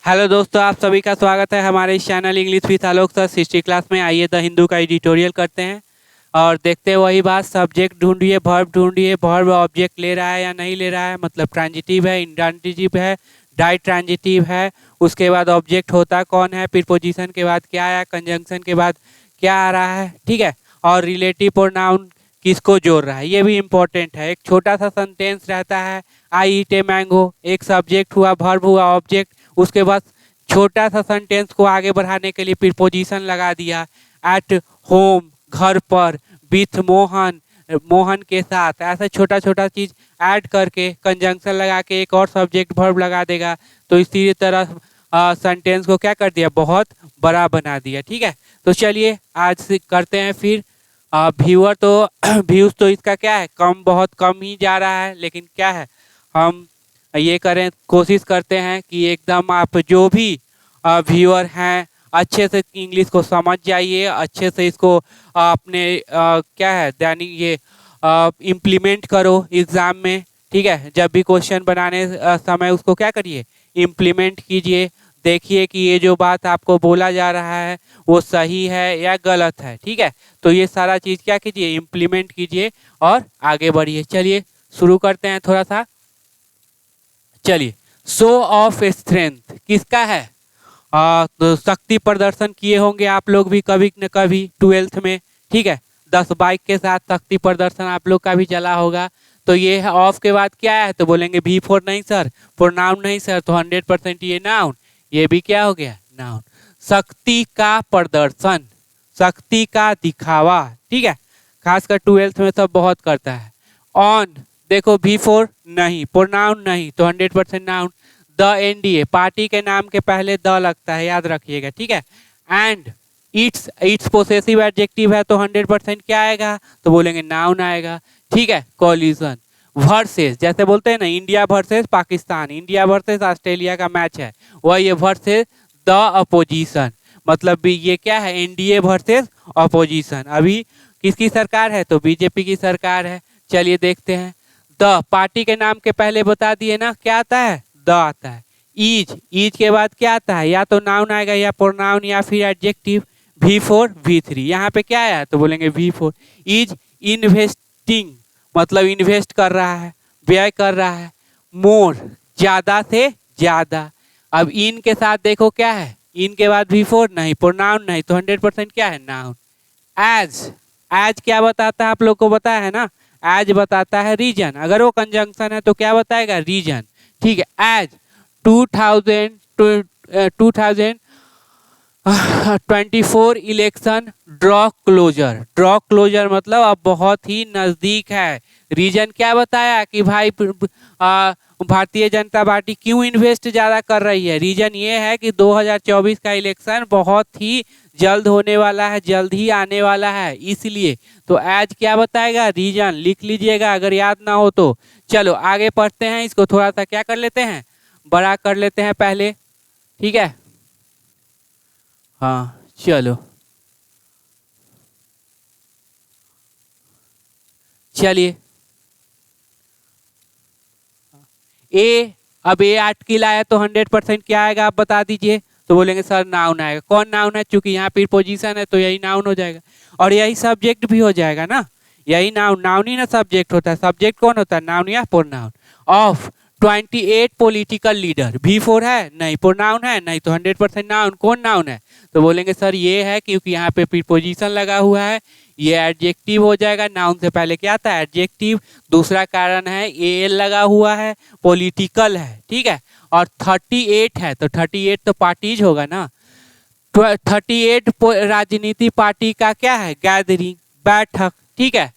Hello दोस्तों, आप सभी का स्वागत है हमारे इस channel English with Alok sir history class में। आइए द हिंदू का एडिटोरियल करते हैं और देखते हैं वही बात। सब्जेक्ट ढूंढिए, वर्ब ढूंढिए, वर्ब ऑब्जेक्ट ले रहा है या नहीं ले रहा है, मतलब ट्रांजिटिव है, इंट्रांजिटिव है, डाई ट्रांजिटिव है। उसके बाद ऑब्जेक्ट होता कौन है, प्रीपोजिशन के बाद क्या आया, कंजंक्शन के बाद क्या आ रहा है, ठीक है। और रिलेटिव प्रोनाउन किसको जोड़ रहा है, ये भी इम्पोर्टेंट है। एक छोटा सा सेंटेंस रहता है, आई ईट ए मैंगो, एक सब्जेक्ट हुआ, वर्ब हुआ, ऑब्जेक्ट, उसके बाद छोटा सा सेंटेंस को आगे बढ़ाने के लिए प्रीपोजिशन लगा दिया। एट होम, घर पर, विथ मोहन, मोहन के साथ, ऐसा छोटा छोटा चीज ऐड करके कंजंक्शन लगा के एक और सब्जेक्ट वर्ब लगा देगा। तो इसी तरह सेंटेंस को क्या कर दिया, बहुत बड़ा बना दिया, ठीक है। तो चलिए आज से करते हैं फिर। व्यूअर तो व्यूज तो इसका क्या है, कम, बहुत कम ही जा रहा है, लेकिन क्या है, हम ये करें, कोशिश करते हैं कि एकदम आप जो भी व्यूअर हैं अच्छे से इंग्लिश को समझ जाइए, अच्छे से इसको अपने क्या है दैनिक ये इम्प्लीमेंट करो एग्ज़ाम में, ठीक है। जब भी क्वेश्चन बनाने समय उसको क्या करिए, इम्प्लीमेंट कीजिए। देखिए कि ये जो बात आपको बोला जा रहा है वो सही है या गलत है, ठीक है। तो ये सारा चीज़ क्या कीजिए, इम्प्लीमेंट कीजिए और आगे बढ़िए। चलिए शुरू करते हैं थोड़ा सा। चलिए, शो ऑफ स्ट्रेंथ किसका है, तो शक्ति प्रदर्शन किए होंगे आप लोग भी कभी न कभी 12th में, ठीक है। 10 बाइक के साथ शक्ति प्रदर्शन आप लोग का भी चला होगा। तो ये है ऑफ के बाद क्या है, तो बोलेंगे भी फोर नहीं सर, प्रोनाउन नहीं सर, तो 100% ये नाउन, ये भी क्या हो गया, नाउन। शक्ति का प्रदर्शन, शक्ति का दिखावा, ठीक है, खासकर 12th में सब बहुत करता है। ऑन, देखो भी फोर नहीं, प्रोनाउन नहीं, तो 100% नाउन। द एनडीए, पार्टी के नाम के पहले द लगता है, याद रखिएगा, ठीक है। And it's, it's possessive adjective है, तो 100% क्या आएगा, तो बोलेंगे नाउन आएगा, ठीक है। कॉलिजन, वर्सेस, जैसे बोलते हैं ना India versus Pakistan, India versus Australia का मैच है, वह ये वर्सेस द अपोजिशन, मतलब भी ये क्या है, एनडीए वर्सेस अपोजिशन। अभी किसकी सरकार है, तो बीजेपी की सरकार है। चलिए देखते हैं। द, पार्टी के नाम के पहले बता दिए ना क्या आता है, द आता है। ईज, ईज के बाद क्या आता है, या तो नाउन आएगा या प्रोनाउन या फिर एडजेक्टिव। V4 V3, यहाँ पे क्या आया, तो बोलेंगे V4। इज इन्वेस्टिंग, मतलब इन्वेस्ट कर रहा है, व्यय कर रहा है। मोर, ज्यादा से ज्यादा। अब इन के साथ देखो क्या है, इन के बाद V4 नहीं, प्रोनाउन नहीं, तो 100% क्या है, नाउन। एज, एज क्या बताता है, आप लोग को बताया है ना, एज बताता है रीजन, अगर वो कंजंक्शन है तो क्या बताएगा, रीजन, ठीक है। As 2024 election draw closer, draw closer मतलब अब बहुत ही नज़दीक है। रीजन क्या बताया कि भाई भारतीय जनता पार्टी क्यों इन्वेस्ट ज़्यादा कर रही है, रीजन ये है कि 2024 का इलेक्शन बहुत ही जल्द होने वाला है, जल्द ही आने वाला है, इसलिए। तो एज क्या बताएगा, रीजन, लिख लीजिएगा अगर याद ना हो तो। चलो आगे पढ़ते हैं, इसको थोड़ा सा क्या कर लेते हैं, बड़ा कर लेते हैं पहले, ठीक है। हाँ चलो, चलिए। ए, अब ए आर्टिकल आया तो 100% क्या आएगा, आप बता दीजिए, तो बोलेंगे सर नाउन आएगा। कौन नाउन है, चूंकि यहाँ प्रीपोजिशन है तो यही नाउन हो जाएगा, और यही सब्जेक्ट भी हो जाएगा ना, यही नाउन, नाउन ही ना सब्जेक्ट होता है, सब्जेक्ट कौन होता है, नाउन या pronoun. Of 28 political leader, V4 है नहीं, प्रोनाउन है नहीं, तो 100% नाउन। कौन नाउन है, तो बोलेंगे सर ये है, क्योंकि यहाँ पे प्रीपोजिशन लगा हुआ है, ये एडजेक्टिव हो जाएगा। नाउन से पहले क्या था, एडजेक्टिव। दूसरा कारण है एल लगा हुआ है, पॉलिटिकल है, ठीक है। और 38 है, तो 38 तो पार्टीज होगा ना, 38 राजनीति पार्टी का क्या है, गैदरिंग, बैठक, ठीक है।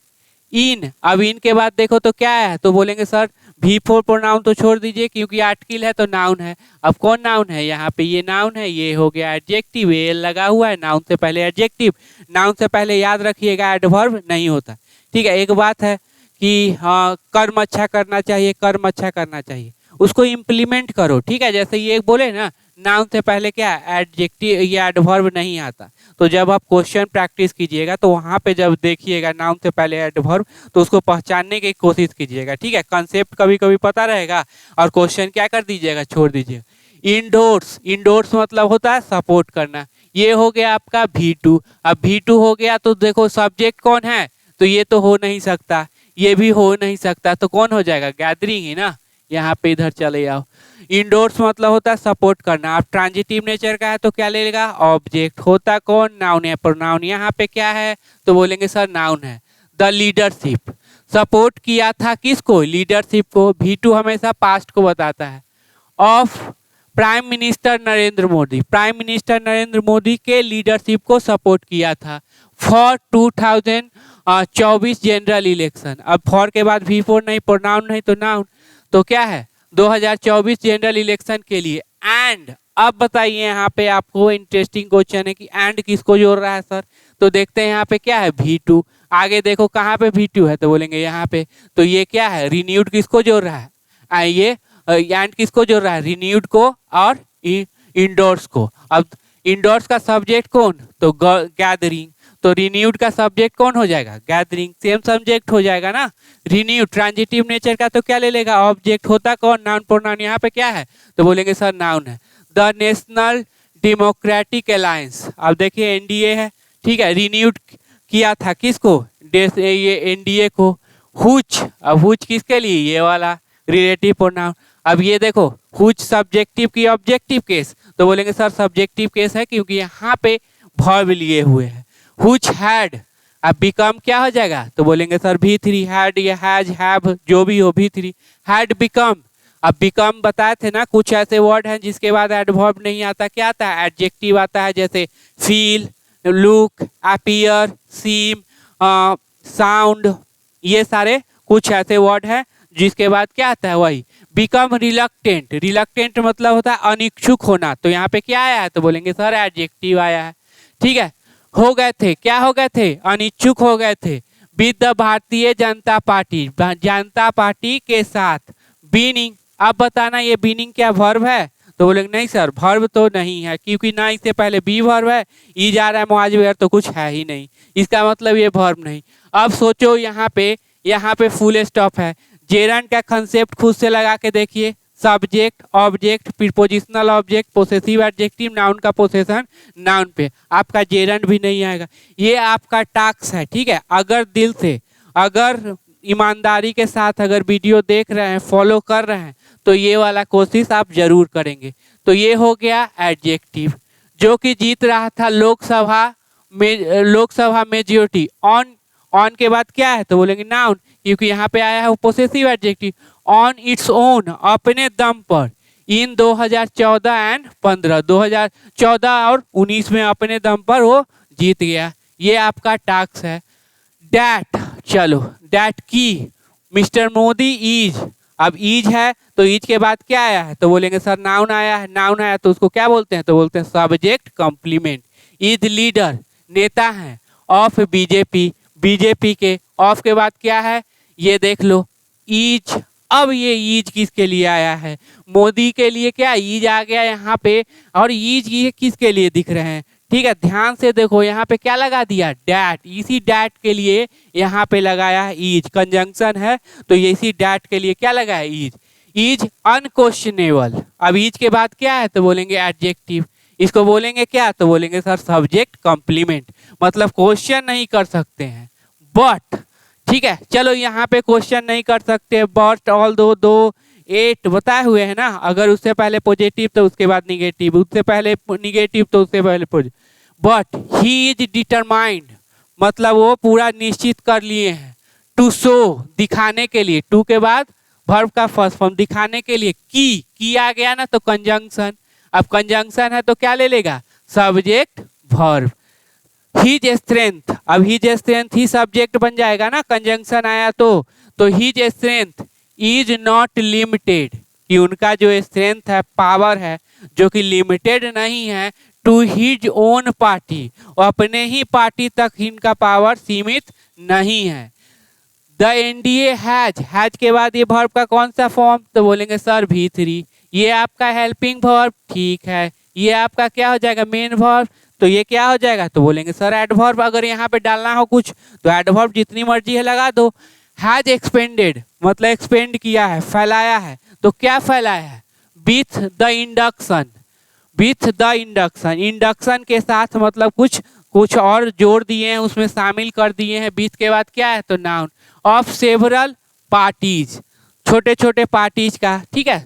इन, अब इन के बाद देखो तो क्या है, तो बोलेंगे सर V4 प्रोनाउन तो छोड़ दीजिए क्योंकि आर्टिकल है तो नाउन है। अब कौन नाउन है, यहाँ पे ये नाउन है, ये हो गया एडजेक्टिव, एल लगा हुआ है, नाउन से पहले एडजेक्टिव। नाउन से पहले याद रखिएगा एडवर्ब नहीं होता, ठीक है। एक बात है कि हाँ कर्म अच्छा करना चाहिए, कर्म अच्छा करना चाहिए, उसको इम्प्लीमेंट करो, ठीक है। जैसे ये बोले ना, नाउन से पहले क्या एडजेक्टिव या एडवर्ब नहीं आता, तो जब आप क्वेश्चन प्रैक्टिस कीजिएगा तो वहाँ पे जब देखिएगा नाउन से पहले एडवर्ब, तो उसको पहचानने की कोशिश कीजिएगा, ठीक है। कंसेप्ट कभी कभी पता रहेगा और क्वेश्चन क्या कर दीजिएगा, छोड़ दीजिएगा। इंडोर्स, इंडोर्स मतलब होता है सपोर्ट करना। ये हो गया आपका V2। अब V2 हो गया तो देखो सब्जेक्ट कौन है, तो ये तो हो नहीं सकता, ये भी हो नहीं सकता, तो कौन हो जाएगा, गैदरिंग ही ना। यहाँ पे इधर चले आओ। इंडोर्स मतलब होता है सपोर्ट करना। अब ट्रांजिटिव नेचर का है तो क्या ले लेगा, ऑब्जेक्ट। होता कौन, नाउन है, प्रोनाउन। यहाँ पे क्या है तो बोलेंगे सर नाउन है। द लीडरशिप, सपोर्ट किया था किसको, लीडरशिप को। V2 हमेशा पास्ट को बताता है। Of prime minister Narendra Modi, prime minister Narendra Modi के लीडरशिप को सपोर्ट किया था फॉर 2024 जनरल इलेक्शन। अब फॉर के बाद V4 नहीं, प्रोनाउन नहीं तो नाउन, तो क्या है 2024 जनरल इलेक्शन के लिए। एंड अब बताइए यहाँ पे आपको इंटरेस्टिंग क्वेश्चन है कि एंड किसको जोड़ रहा है सर, तो देखते हैं यहाँ पे क्या है V2। आगे देखो कहाँ पे V2 है तो बोलेंगे यहाँ पे, तो ये क्या है रिन्यूड किसको जोड़ रहा है, ये एंड किसको जोड़ रहा है, रिन्यूड को और इंडोर्स को। अब इंडोर्स का सब्जेक्ट कौन, तो गैदरिंग, तो रिन्यूड का सब्जेक्ट कौन हो जाएगा, गैदरिंग, सेम सब्जेक्ट हो जाएगा ना। रिन्यूड ट्रांजिटिव नेचर का तो क्या ले लेगा, ऑब्जेक्ट। होता कौन, नाउन प्रोनाउन। यहाँ पे क्या है तो बोलेंगे सर नाउन है। द नेशनल डेमोक्रेटिक अलायंस, अब देखिए NDA है, ठीक है, रिन्यूड किया था किसको, ये NDA को। हुच, अब हुच किसके लिए, ये वाला रिलेटिव प्रोनाउन। अब ये देखो हुच सब्जेक्टिव की ऑब्जेक्टिव केस, तो बोलेंगे सर सब्जेक्टिव केस है क्योंकि यहाँ पे वर्ब लिए हुए हैं। हुच हैड, अब बिकम क्या हो जाएगा तो बोलेंगे सर V3। हैड या हैज हैव जो भी हो V3। हैड बिकम, अब बिकम बताए थे ना, कुछ ऐसे वर्ड हैं जिसके बाद एडवर्ब नहीं आता, क्या आता है, एडजेक्टिव आता है, जैसे फील, लुक, अपीयर, सीम, साउंड, ये सारे कुछ ऐसे वर्ड हैं जिसके बाद क्या आता है वही बिकम। रिलक्टेंट, रिलक्टेंट मतलब होता है अनिच्छुक होना, तो यहाँ पे क्या आया है तो बोलेंगे सर एडजेक्टिव आया है, ठीक है। हो गए थे, क्या हो गए थे, अनिच्छुक हो गए थे with the Bharatiya Janata party, Janata party के साथ। बीनिंग, अब बताना ये बीनिंग क्या वर्ब है, तो बोलेंगे नहीं सर वर्ब तो नहीं है, क्योंकि ना इससे पहले बी वर्ब है, ई जा रहा है मुआज तो कुछ है ही नहीं, इसका मतलब ये वर्ब नहीं। अब सोचो यहाँ पे फुल स्टॉप है। जेरंड का कंसेप्ट खुद से लगा के देखिए, subject, object, prepositional object, possessive adjective, noun का पोसेशन नाउन पे, आपका जेरंड भी नहीं आएगा। ये आपका टास्क है, ठीक है। अगर दिल से, अगर ईमानदारी के साथ अगर वीडियो देख रहे हैं, फॉलो कर रहे हैं, तो ये वाला कोशिश आप जरूर करेंगे। तो ये हो गया एडजेक्टिव, जो कि जीत रहा था लोकसभा मेजोरिटी। ऑन के बाद क्या है तो बोलेंगे नाउन, क्योंकि यहाँ पे आया है possessive adjective. On its own, अपने दम पर, इन 2014 एंड 15, 2014 और 19 में अपने दम पर वो जीत गया। ये आपका टास्क है। डैट, चलो डैट की मिस्टर मोदी इज, अब इज है तो इज के बाद क्या आया है तो बोलेंगे सर नाउन आया है। नाउन आया तो उसको क्या बोलते हैं तो बोलते हैं सब्जेक्ट कॉम्प्लीमेंट। इज लीडर, नेता है, ऑफ बीजेपी, बीजेपी के। ऑफ के बाद क्या है ये देख लो, ईज। अब ये ईज किसके लिए आया है, मोदी के लिए, क्या ईज आ गया यहाँ पे। और ईज ये किसके लिए दिख रहे हैं, ठीक है, ध्यान से देखो यहाँ पे क्या लगा दिया, डैट। इसी डैट के लिए यहाँ पे लगाया है ईज, कंजंक्शन है तो ये इसी डैट के लिए क्या लगा है ईज। ईज अनक्वेश्चनेबल, अब ईज के बाद क्या है तो बोलेंगे एडजेक्टिव। इसको बोलेंगे क्या तो बोलेंगे सर सब्जेक्ट कॉम्प्लीमेंट, मतलब क्वेश्चन नहीं कर सकते हैं बट, ठीक है। चलो यहाँ पे क्वेश्चन नहीं कर सकते बट, ऑल दो 8 बताए हुए हैं ना, अगर उससे पहले पॉजिटिव तो उसके बाद निगेटिव, उससे पहले निगेटिव तो उससे पहले positive. But he is determined, मतलब वो पूरा निश्चित कर लिए हैं। टू शो, दिखाने के लिए, टू के बाद वर्ब का फर्स्ट फॉर्म, दिखाने के लिए। की आ गया ना तो कंजंक्शन, अब कंजंक्शन है तो क्या ले लेगा सब्जेक्ट वर्ब। हिज स्ट्रेंथ, अब हिज स्ट्रेंथ ही सब्जेक्ट बन जाएगा ना, कंजंक्शन आया तो his strength is not limited, कि उनका जो स्ट्रेंथ है, पावर है, जो कि लिमिटेड नहीं है टू हिज ओन पार्टी, और अपने ही पार्टी तक इनका पावर सीमित नहीं है। द NDA हैज के बाद ये वर्ब का कौन सा फॉर्म तो बोलेंगे सर V3। ये आपका हेल्पिंग वर्ब, ठीक है। ये आपका क्या हो जाएगा मेन वर्ब, तो ये क्या हो जाएगा तो बोलेंगे सर एडवर्ब। अगर यहाँ पे डालना हो कुछ तो एडवर्ब जितनी मर्जी है लगा दो। हैज एक्सपेंडेड मतलब एक्सपेंड किया है, फैलाया है, तो क्या फैलाया है with the induction, with the induction, induction के साथ मतलब कुछ और जोड़ दिए हैं, उसमें शामिल कर दिए हैं। विथ के बाद क्या है तो नाउन। ऑफ सेवरल पार्टीज, छोटे छोटे पार्टीज का, ठीक है,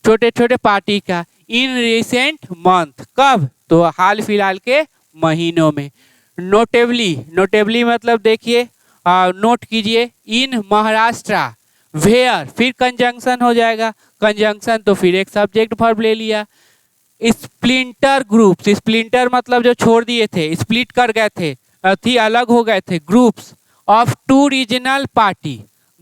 छोटे छोटे पार्टी का। इन रिसेंट मंथ, कब तो हाल फिलहाल के महीनों में। नोटेबली, नोटेबली मतलब देखिए, नोट कीजिए। इन महाराष्ट्र, वेयर, फिर कंजंक्शन हो जाएगा, कंजंक्शन तो फिर एक सब्जेक्ट वर्ब ले लिया। स्प्लिंटर ग्रुप्स, स्प्लिंटर मतलब जो छोड़ दिए थे, स्प्लिट कर गए थे, थी अलग हो गए थे। ग्रुप्स ऑफ 2 रीजनल पार्टी,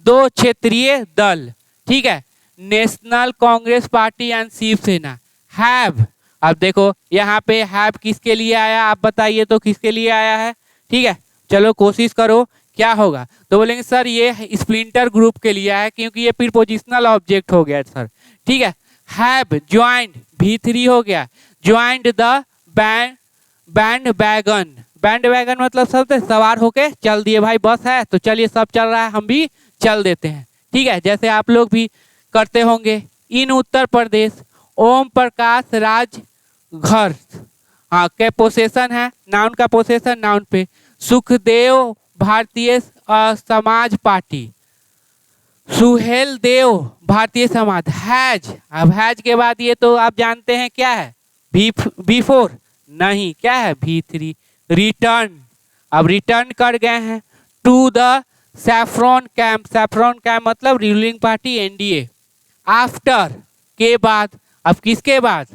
2 क्षेत्रीय दल, ठीक है, national Congress party and Shiv Sena. Have, अब देखो यहाँ पे हैव किसके लिए आया, आप बताइए तो किसके लिए आया है, ठीक है, चलो कोशिश करो क्या होगा। तो बोलेंगे सर ये स्प्लिंटर ग्रुप के लिए है क्योंकि ये प्रीपोजिशनल ऑब्जेक्ट हो गया सर, ठीक है। हैव ज्वाइंड, V3 हो गया, joined the band wagon, band wagon मतलब सब सवार होके चल दिए, भाई बस है तो चलिए सब चल रहा है हम भी चल देते हैं, ठीक है, जैसे आप लोग भी करते होंगे। इन उत्तर प्रदेश, ओम प्रकाश राजघर, हाँ के पोसेशन है, नाउन का पोसेशन नाउन पे। सुखदेव भारतीय समाज पार्टी, सुहेल देव भारतीय समाज। हैज, अब हैज के बाद ये तो आप जानते हैं क्या है, V4 नहीं, क्या है V3। रिटर्न, अब रिटर्न कर गए हैं to the saffron camp, saffron camp मतलब रूलिंग पार्टी NDA। आफ्टर के बाद, अब किसके बाद,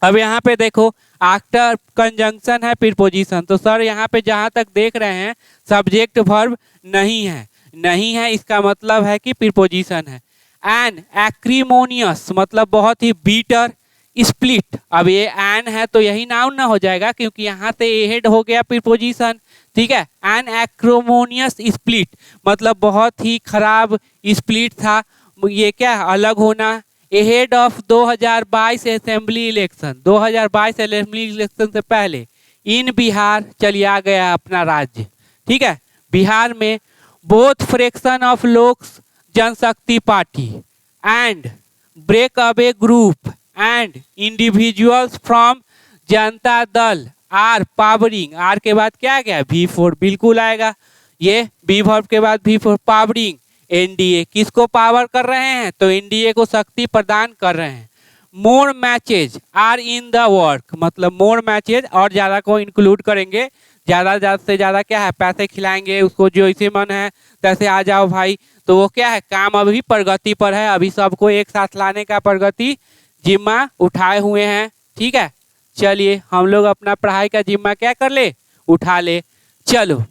अब यहाँ पे देखो आफ्टर कंजंक्शन है प्रीपोजिशन, तो सर यहाँ पे जहाँ तक देख रहे हैं सब्जेक्ट वर्ब नहीं है, नहीं है इसका मतलब है कि प्रीपोजिशन है। एन एक्रीमोनियस मतलब बहुत ही बीटर स्प्लिट, अब ये एन है तो यही नाउन ना हो जाएगा क्योंकि यहाँ से हेड हो गया प्रीपोजिशन, ठीक है। एन एक्रोमोनियस स्प्लिट मतलब बहुत ही खराब स्प्लिट था, ये क्या अलग होना। Ahead of 2022 assembly election, 2022 assembly election से पहले। इन बिहार, चलिए आ गया अपना राज्य, ठीक है, बिहार में both fraction of Lok Janshakti Party and break away group and individuals from Janata Dal are powering, are के बाद क्या गया V4 बिल्कुल आएगा, ये बी वर्ब के बाद V4। पावरिंग NDA, किसको पावर कर रहे हैं तो NDA को शक्ति प्रदान कर रहे हैं। More matches are in the work मतलब मोर मैचेज और ज़्यादा को इंक्लूड करेंगे, ज़्यादा से ज़्यादा क्या है पैसे खिलाएंगे उसको, जो इसे मन है तैसे आ जाओ भाई, तो वो क्या है काम अभी प्रगति पर है, अभी सबको एक साथ लाने का प्रगति जिम्मा उठाए हुए हैं, ठीक है। चलिए हम लोग अपना पढ़ाई का जिम्मा क्या कर ले, उठा ले। चलो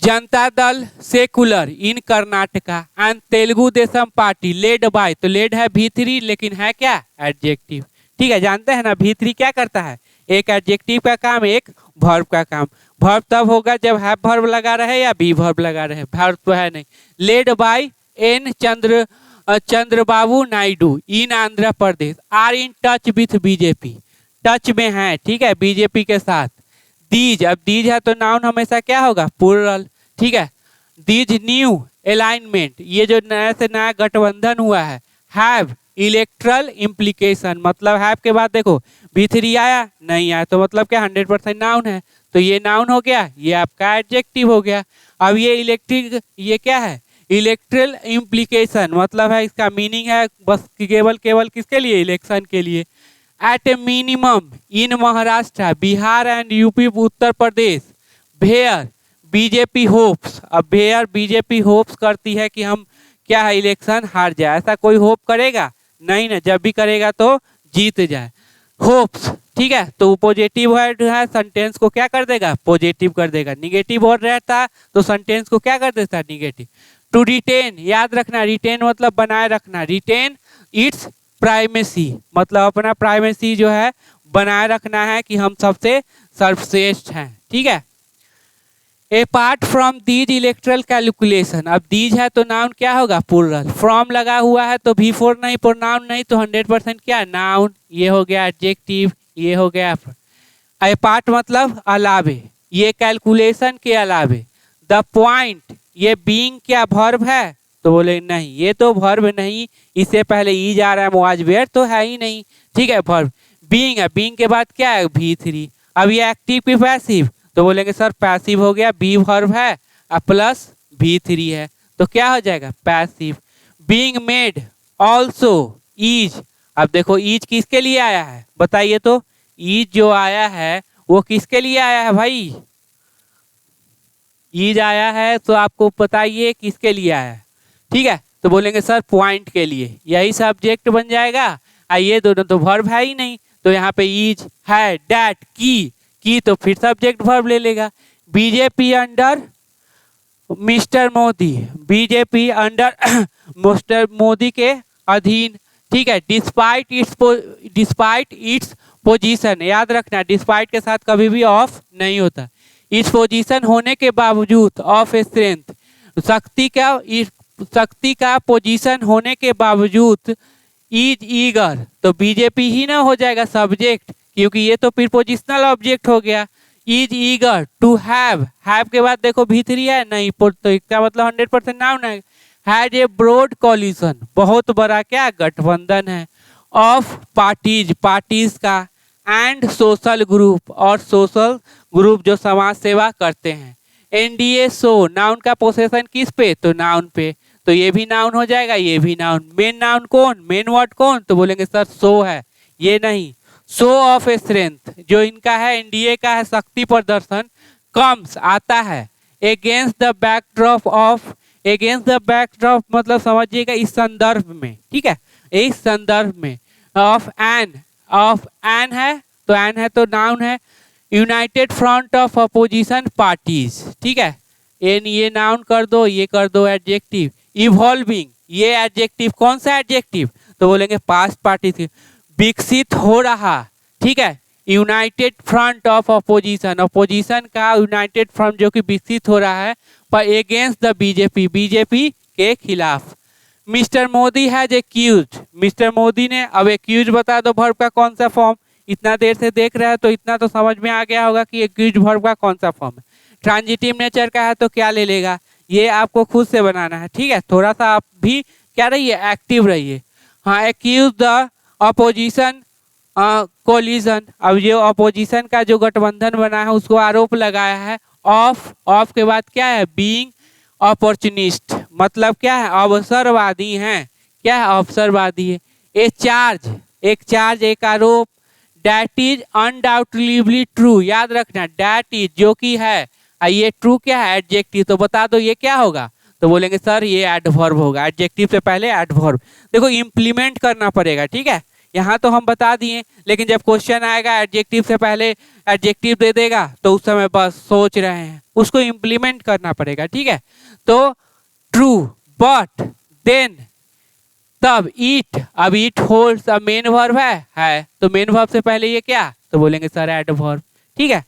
Janata Dal secular in Karnataka and Telugu Desam party led by, तो लेड है V3 लेकिन है क्या एडजेक्टिव, ठीक है, जानते हैं ना V3 क्या करता है, एक एडजेक्टिव का काम एक वर्ब का काम। वर्ब तब होगा जब हैव वर्ब लगा रहे या बी वर्ब लगा रहे, वर्ब तो है नहीं। Led by N Chandrababu Naidu in Andhra Pradesh are in touch with BJP, touch में है, ठीक है, BJP के साथ। दीज, अब दीज है तो नाउन हमेशा क्या होगा प्लूरल, ठीक है। दीज न्यू अलाइनमेंट, ये जो नया से नया गठबंधन हुआ है। हैव इलेक्ट्रल इम्प्लीकेशन मतलब हैव के बाद देखो V3 आया नहीं आया तो मतलब क्या 100% नाउन है, तो ये नाउन हो गया, ये आपका एडजेक्टिव हो गया। अब ये इलेक्ट्रिक, ये क्या है इलेक्ट्रल इम्प्लीकेशन मतलब है, इसका मीनिंग है बस केवल किसके लिए, इलेक्शन के लिए। At a minimum in Maharashtra Bihar and UP Uttar Pradesh where BJP hopes, अब वेयर BJP होप्स करती है कि हम क्या है इलेक्शन हार जाए, ऐसा कोई होप करेगा नहीं ना, जब भी करेगा तो जीत जाए। होप्स, ठीक है, तो पॉजिटिव वर्ड है, सेंटेंस को क्या कर देगा पॉजिटिव कर देगा। निगेटिव वर्ड रहता तो सेंटेंस को क्या कर देता निगेटिव। टू रिटेन, याद रखना रिटेन मतलब बनाए रखना, रिटेन इट्स प्राइमेसी मतलब अपना प्राइमेसी जो है बनाए रखना है कि हम सबसे सर्वश्रेष्ठ हैं, ठीक है। Apart from these electoral calculation, अब दीज है तो नाउन क्या होगा प्लूरल, फ्रॉम लगा हुआ है तो V4 नहीं, प्रोनाउन नहीं तो 100% क्या नाउन, ये हो गया एडजेक्टिव, ये हो गया। अपार्ट मतलब अलावे, ये कैलकुलेशन के अलावे। द पॉइंट, ये बीइंग क्या वर्ब है तो बोले नहीं, ये तो वर्ब नहीं, इससे पहले ईज आ रहा है, वाज वेयर तो है ही नहीं। ठीक है, वर्ब बीइंग है, बीइंग के बाद क्या है V3। अब ये एक्टिव की पैसिव, तो बोलेंगे सर पैसिव हो गया, बी वर्ब है प्लस V3 है, तो क्या हो जाएगा passive. Being made also is, अब देखो ईज किसके लिए आया है बताइए तो, ईज जो आया है वो किसके लिए आया है भाई, ईज आया है तो आपको बताइए किसके लिए आया है। ठीक है, तो बोलेंगे सर पॉइंट के लिए, यही सब्जेक्ट बन जाएगा। ये दोनों तो वर्ब है ही नहीं, तो यहाँ पे ईज है, डैट की तो फिर सब्जेक्ट वर्ब ले लेगा। BJP under mister Modi, BJP under mister Modi के अधीन। ठीक है, डिस्पाइट इट्स पोजीशन, याद रखना डिस्पाइट के साथ कभी भी ऑफ नहीं होता। इस पोजीशन होने के बावजूद ऑफ स्ट्रेंथ, शक्ति का पोजीशन होने के बावजूद इज ईगर, तो बीजेपी ही ना हो जाएगा सब्जेक्ट, क्योंकि ये तो फिर पोजिशनल ऑब्जेक्ट हो गया। इज ईगर टू हैव के बाद देखो V3 है नहीं, तो इसका मतलब 100% नाउन है। हैज ए ब्रॉड कोलिशन, बहुत बड़ा क्या गठबंधन है। ऑफ पार्टीज का, एंड सोशल ग्रुप, और सोशल ग्रुप जो समाज सेवा करते हैं। NDA शो, नाउन का पोसेशन किस पे, तो नाउन पे, तो ये भी नाउन हो जाएगा, ये भी नाउन। मेन नाउन कौन, मेन वर्ड कौन, तो बोलेंगे सर शो है, ये नहीं। शो ऑफ स्ट्रेंथ जो इनका है, NDA का है शक्ति प्रदर्शन, कम्स आता है अगेंस्ट द बैकड्रॉप मतलब समझिएगा इस संदर्भ में। ठीक है, इस संदर्भ में। ऑफ एन है, तो एन है तो नाउन है। United front of opposition parties, ठीक है, ये नाउन कर दो, ये कर दो एडजेक्टिव। इवॉल्विंग, ये एडजेक्टिव, कौन सा एडजेक्टिव, तो बोलेंगे पास्ट पार्टिसिपल। विकसित हो रहा, ठीक है, यूनाइटेड फ्रंट ऑफ अपोजिशन का यूनाइटेड फ्रंट जो कि विकसित हो रहा है पर अगेंस्ट द बीजेपी के खिलाफ। Mister Modi has accused, mister Modi ने, अब एक्यूज बता दो वर्ब का कौन सा फॉर्म, इतना देर से देख रहे हैं तो इतना तो समझ में आ गया होगा कि एक्यूज वर्ब का कौन सा फॉर्म है। ट्रांजिटिव नेचर का है तो क्या ले लेगा, ये आपको खुद से बनाना है। ठीक है, थोड़ा सा आप भी क्या रहिए, एक्टिव रहिए। हाँ, एक्यूज द अपोजिशन कोलिजन, अब ये अपोजिशन का जो गठबंधन बना है उसको आरोप लगाया है। ऑफ के बाद क्या है, बीइंग अपॉर्चुनिस्ट, मतलब क्या है, अवसरवादी हैं, क्या है, अवसरवादी है। एक चार्ज एक आरोप। डैट इज अनडाउटली ट्रू, याद रखना डैट इज जो कि है, ये ट्रू क्या है, एडजेक्टिव, तो बता दो ये क्या होगा, तो बोलेंगे सर ये एडवर्ब होगा, एडजेक्टिव से पहले एडवर्ब। देखो इम्प्लीमेंट करना पड़ेगा, ठीक है, यहाँ तो हम बता दिए, लेकिन जब क्वेश्चन आएगा एडजेक्टिव से पहले एडजेक्टिव दे देगा तो उस समय बस सोच रहे हैं, उसको इम्प्लीमेंट करना पड़ेगा। ठीक है, तो ट्रू, बट, देन, तब, ईट, अब ईट होल्ड्स अ मेन वर्ब है, तो मेन वर्ब से पहले ये क्या, तो बोलेंगे सर एडवर्ब। ठीक है,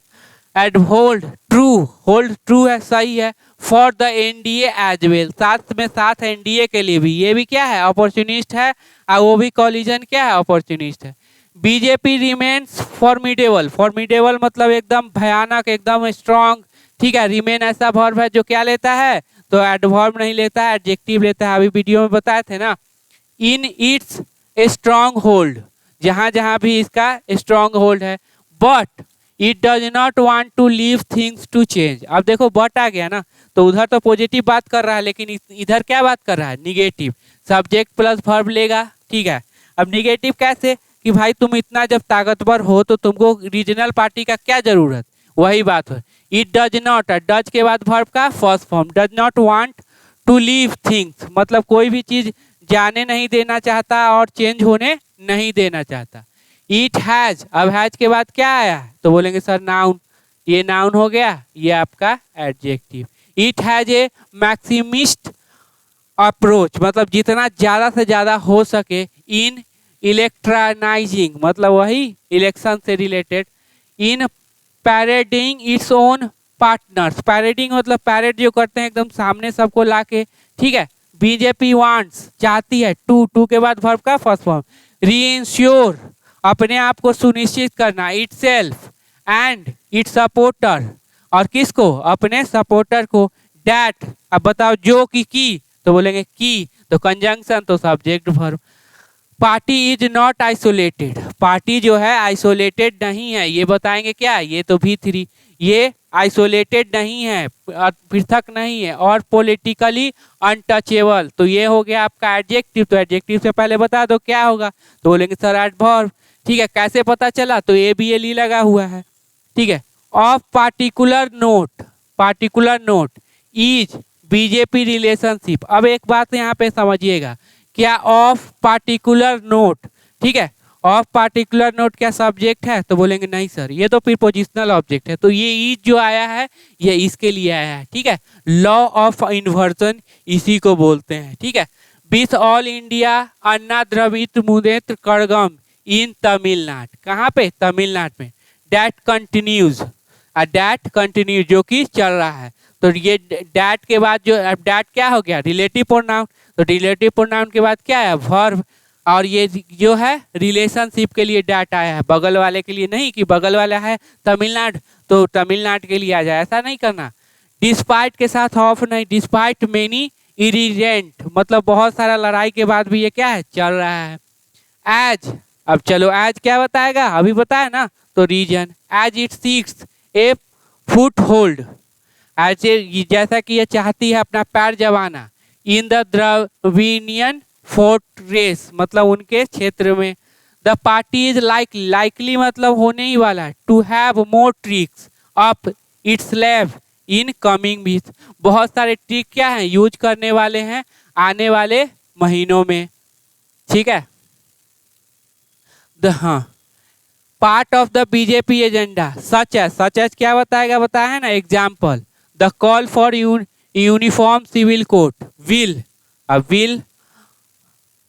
होल्ड ट्रू है, सही है। For the NDA as well, साथ में साथ NDA के लिए भी, ये भी क्या है, अपॉर्चुनिस्ट है, और वो भी कॉलिजन क्या है, अपॉर्चुनिस्ट है। बीजेपी रिमेन्स फॉर्मिडेबल मतलब एकदम भयानक, एकदम स्ट्रांग। ठीक है, रिमेन ऐसा वर्ब है जो क्या लेता है, तो एडवर्ब नहीं लेता है, एडजेक्टिव लेता है, अभी वीडियो में बताए थे ना। इन इट्स स्ट्रांग होल्ड, जहां जहां भी इसका स्ट्रांग होल्ड है। But it does not want to leave things to change, अब देखो बट आ गया ना, तो उधर तो पॉजिटिव बात कर रहा है, लेकिन इधर क्या बात कर रहा है, निगेटिव। सब्जेक्ट प्लस वर्ब लेगा। ठीक है, अब निगेटिव कैसे, कि भाई तुम इतना जब ताकतवर हो तो तुमको रीजनल पार्टी का क्या जरूरत, वही बात है। इट डज नॉट, डज के बाद वर्ब का first form, does not want to leave things मतलब कोई भी चीज जाने नहीं देना चाहता और चेंज होने नहीं देना चाहता। इट हैज, अब हैज के बाद क्या आया, तो बोलेंगे सर नाउन, ये नाउन हो गया, ये आपका adjective. It has a maximist approach मतलब जितना ज़्यादा से ज़्यादा हो सके इन इलेक्ट्रनाइजिंग मतलब वही इलेक्शन से रिलेटेड। इन पैरेडिंग इट्स ओन पार्टनर्स, पैरेडिंग मतलब पैरेड जो करते हैं एकदम सामने सबको लाके। ठीक है, बीजेपी वांट्स चाहती है, टू के बाद वर्ब का फर्स्ट फॉर्म। रीइंश्योर अपने आप को सुनिश्चित करना, इटसेल्फ एंड इट्स सपोर्टर, और किसको, अपने सपोर्टर को। डैट, अब बताओ जो की, तो बोलेंगे की, तो कंजंक्शन तो subject verb. Party is not isolated, party जो है आइसोलेटेड नहीं है, ये बताएंगे क्या, ये तो V3, ये आइसोलेटेड नहीं है, पृथक नहीं है, और पॉलिटिकली अनटचेबल, तो ये हो गया आपका एडजेक्टिव। तो एडजेक्टिव से पहले बता दो क्या होगा, तो बोलेंगे सर एडवर्ब। ठीक है, कैसे पता चला, तो ABLE लगा हुआ है। ठीक है, of particular note, particular note is BJP relationship. अब एक बात यहाँ पे समझिएगा, क्या ऑफ पार्टिकुलर नोट, ठीक है, ऑफ पार्टिकुलर नोट क्या सब्जेक्ट है, तो बोलेंगे नहीं सर, ये तो प्रीपोजिशनल ऑब्जेक्ट है, तो ये इज जो आया है ये इसके लिए आया है। ठीक है, लॉ ऑफ इन्वर्जन इसी को बोलते हैं। ठीक है, विथ ऑल इंडिया अन्ना द्रविड़ मुनेत्र कड़गम इन तमिलनाडु, कहाँ पे, तमिलनाडु में। डैट कंटिन्यूज, डैट कंटिन्यूज जो कि चल रहा है, तो ये डैट के बाद जो डैट क्या हो गया, रिलेटिव प्रोनाउन, तो रिलेटिव प्रोनाउन के बाद क्या है, वर्ब, और ये जो है रिलेशनशिप के लिए डैट आया है, बगल वाले के लिए नहीं कि बगल वाला है तमिलनाडु तो तमिलनाडु के लिए आ जाए, ऐसा नहीं करना। डिस्पाइट के साथ ऑफ नहीं, डिस्पाइट मेनी इरिजेंट, मतलब बहुत सारा लड़ाई के बाद भी ये क्या है, चल रहा है। एज, अब चलो एज क्या बताएगा, अभी बताया ना, तो reason. As it seeks a foothold, ऐसे जैसा कि ये चाहती है अपना पैर जमाना, इन द द्रविडियन फोर्ट्रेस, मतलब उनके क्षेत्र में। द पार्टी इज लाइकली मतलब होने ही वाला है, to have more tricks up its sleeve in coming weeks, बहुत सारे ट्रिक क्या हैं, यूज करने वाले हैं आने वाले महीनों में। ठीक है, हाँ, part of the BJP agenda such as क्या बताएगा, बताया है ना, example the call for uniform civil code will, अब विल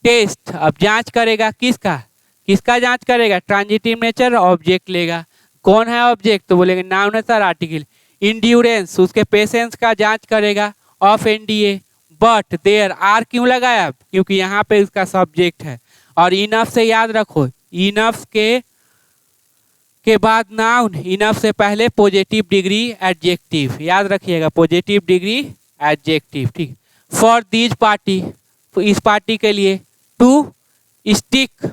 टेस्ट, अब जांच करेगा किसका जांच करेगा, ट्रांजिटिव नेचर ऑब्जेक्ट लेगा, कौन है ऑब्जेक्ट, तो बोलेंगे नाउन है सर आर्टिकल। इंड्योरेंस उसके पेशेंस का जांच करेगा of NDA, but there are क्यों लगाया, क्योंकि यहाँ पे उसका सब्जेक्ट है। और इनफ से याद रखो, इनफ के बाद नाउन, इनफ से पहले पॉजिटिव डिग्री एडजेक्टिव, याद रखिएगा पॉजिटिव डिग्री एडजेक्टिव। ठीक, फॉर दीज पार्टी, इस पार्टी के लिए, टू स्टिक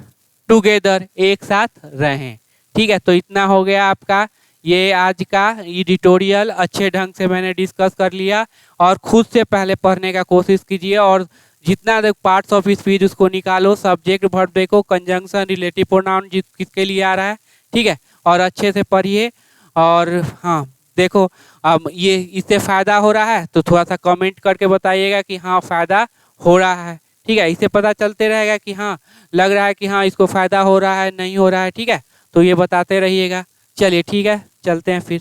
टुगेदर, एक साथ रहें। ठीक है, तो इतना हो गया आपका ये आज का एडिटोरियल, अच्छे ढंग से मैंने डिस्कस कर लिया, और खुद से पहले पढ़ने का कोशिश कीजिए, और जितना पार्ट्स ऑफ स्पीच उसको निकालो, सब्जेक्ट वर्ब देखो, कंजंक्शन, रिलेटिव प्रोनाउन किसके लिए आ रहा है। ठीक है, और अच्छे से पढ़िए, और हाँ देखो अब ये इससे फ़ायदा हो रहा है तो थोड़ा सा कमेंट करके बताइएगा कि हाँ फ़ायदा हो रहा है। ठीक है, इससे पता चलते रहेगा कि हाँ लग रहा है कि हाँ इसको फ़ायदा हो रहा है नहीं हो रहा है। ठीक है, तो ये बताते रहिएगा। चलिए ठीक है, चलते हैं फिर।